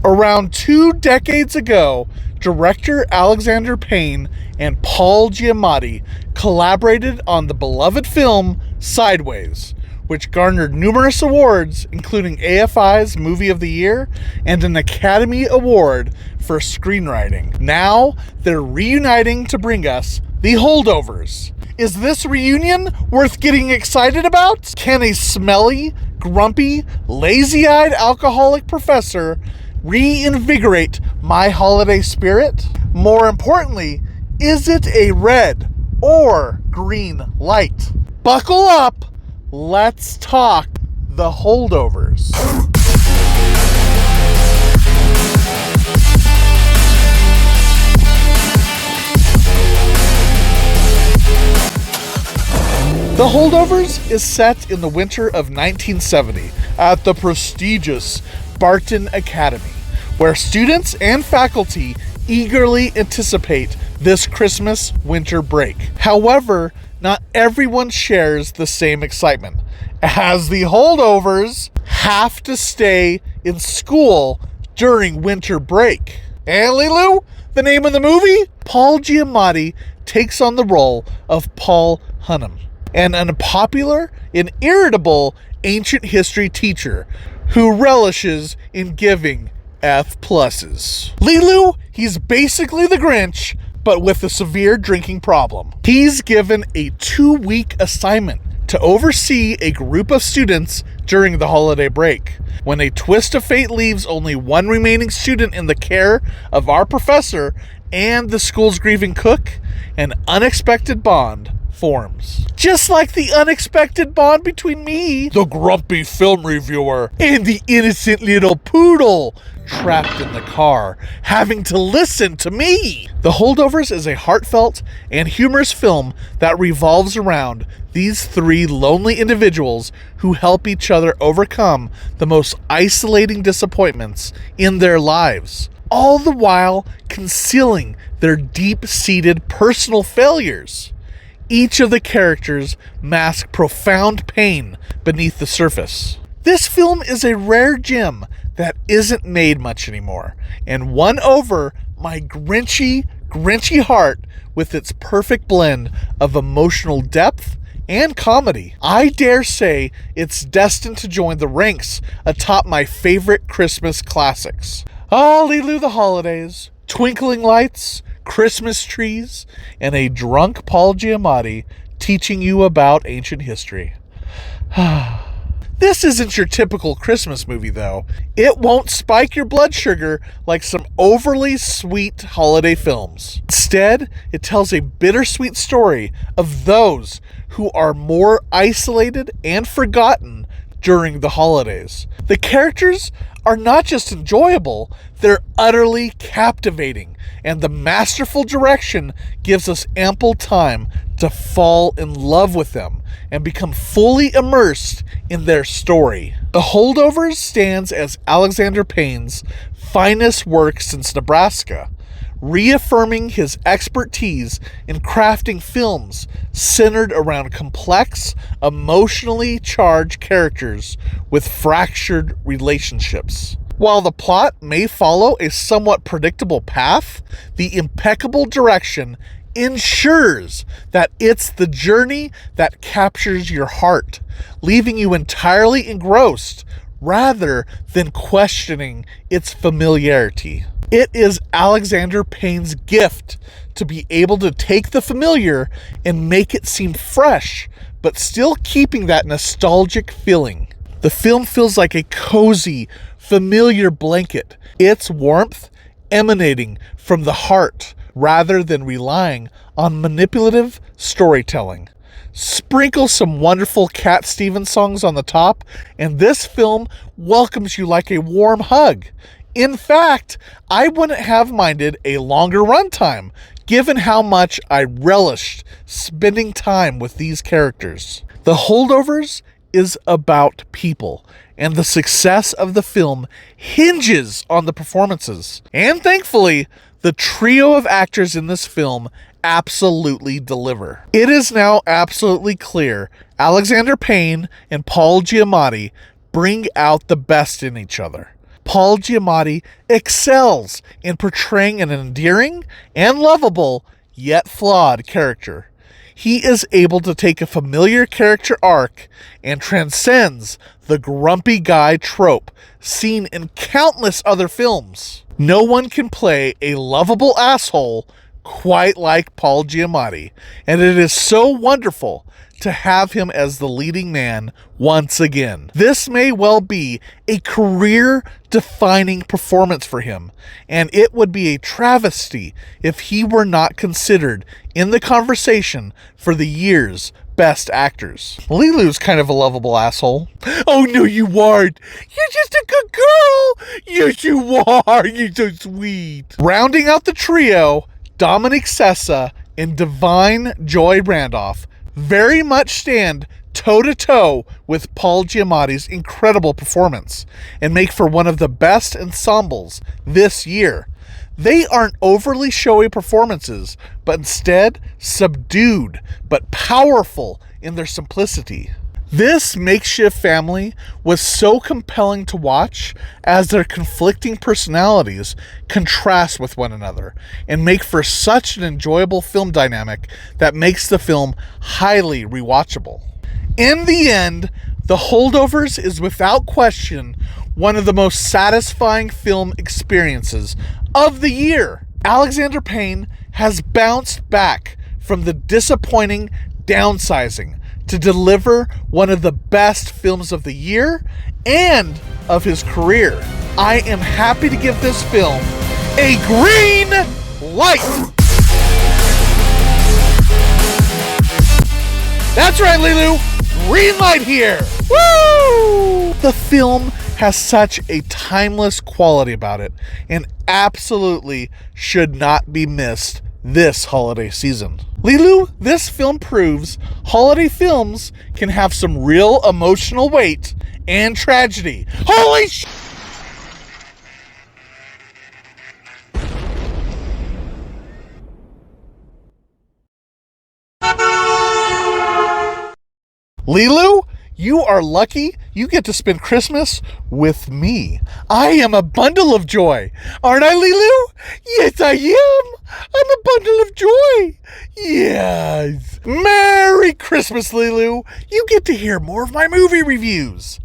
Around 2 decades ago, director Alexander Payne and Paul Giamatti collaborated on the beloved film Sideways, which garnered numerous awards, including AFI's Movie of the Year and an Academy Award for screenwriting. Now, they're reuniting to bring us The Holdovers. Is this reunion worth getting excited about? Can a smelly, grumpy, lazy-eyed alcoholic professor reinvigorate my holiday spirit? More importantly, is it a red or green light? Buckle up, let's talk The Holdovers. The Holdovers is set in the winter of 1970 at the prestigious Barton Academy, where students and faculty eagerly anticipate this Christmas winter break. However, not everyone shares the same excitement, as the Holdovers have to stay in school during winter break. And Lilu, the name of the movie? Paul Giamatti takes on the role of Paul Hunham, an unpopular and irritable ancient history teacher who relishes in giving F+. Lilu, he's basically the Grinch, but with a severe drinking problem. He's given a 2-week assignment to oversee a group of students during the holiday break. When a twist of fate leaves only one remaining student in the care of our professor and the school's grieving cook, an unexpected bond forms. Just like the unexpected bond between me, the grumpy film reviewer, and the innocent little poodle trapped in the car, having to listen to me. The Holdovers is a heartfelt and humorous film that revolves around these 3 lonely individuals who help each other overcome the most isolating disappointments in their lives, all the while concealing their deep-seated personal failures. Each of the characters mask profound pain beneath the surface. This film is a rare gem that isn't made much anymore, and won over my grinchy heart with its perfect blend of emotional depth and comedy. I dare say it's destined to join the ranks atop my favorite Christmas classics. Hallelujah, the holidays, twinkling lights, Christmas trees, and a drunk Paul Giamatti teaching you about ancient history. This isn't your typical Christmas movie, though. It won't spike your blood sugar like some overly sweet holiday films. Instead, it tells a bittersweet story of those who are more isolated and forgotten during the holidays. The characters are not just enjoyable, they're utterly captivating, and the masterful direction gives us ample time to fall in love with them and become fully immersed in their story. The Holdovers stands as Alexander Payne's finest work since Nebraska, reaffirming his expertise in crafting films centered around complex, emotionally charged characters with fractured relationships. While the plot may follow a somewhat predictable path, the impeccable direction ensures that it's the journey that captures your heart, leaving you entirely engrossed rather than questioning its familiarity. It is Alexander Payne's gift to be able to take the familiar and make it seem fresh, but still keeping that nostalgic feeling. The film feels like a cozy, familiar blanket, its warmth emanating from the heart rather than relying on manipulative storytelling. Sprinkle some wonderful Cat Stevens songs on the top, and this film welcomes you like a warm hug. In fact, I wouldn't have minded a longer runtime, given how much I relished spending time with these characters. The Holdovers is about people, and the success of the film hinges on the performances. And thankfully, the trio of actors in this film absolutely deliver. It is now absolutely clear Alexander Payne and Paul Giamatti bring out the best in each other. Paul Giamatti excels in portraying an endearing and lovable, yet flawed character. He is able to take a familiar character arc and transcends the grumpy guy trope seen in countless other films. No one can play a lovable asshole quite like Paul Giamatti, and it is so wonderful to have him as the leading man once again. This may well be a career-defining performance for him, and it would be a travesty if he were not considered in the conversation for the year's best actors. Lilu's kind of a lovable asshole. Oh, no, you aren't. You're just a good girl. Yes, you are. You're so sweet. Rounding out the trio, Dominic Sessa and Divine Joy Randolph very much stand toe-to-toe with Paul Giamatti's incredible performance and make for one of the best ensembles this year. They aren't overly showy performances, but instead subdued but powerful in their simplicity. This makeshift family was so compelling to watch as their conflicting personalities contrast with one another and make for such an enjoyable film dynamic that makes the film highly rewatchable. In the end, The Holdovers is without question one of the most satisfying film experiences of the year. Alexander Payne has bounced back from the disappointing downsizing to deliver one of the best films of the year and of his career. I am happy to give this film a green light. That's right, Lilu. Green light here. Woo! The film has such a timeless quality about it and absolutely should not be missed this holiday season. Lilu, this film proves holiday films can have some real emotional weight and tragedy. Holy sh! Lilu, you are lucky you get to spend Christmas with me. I am a bundle of joy. Aren't I, Lilu? Yes, I am. I'm a bundle of joy. Yes. Merry Christmas, Lilu. You get to hear more of my movie reviews.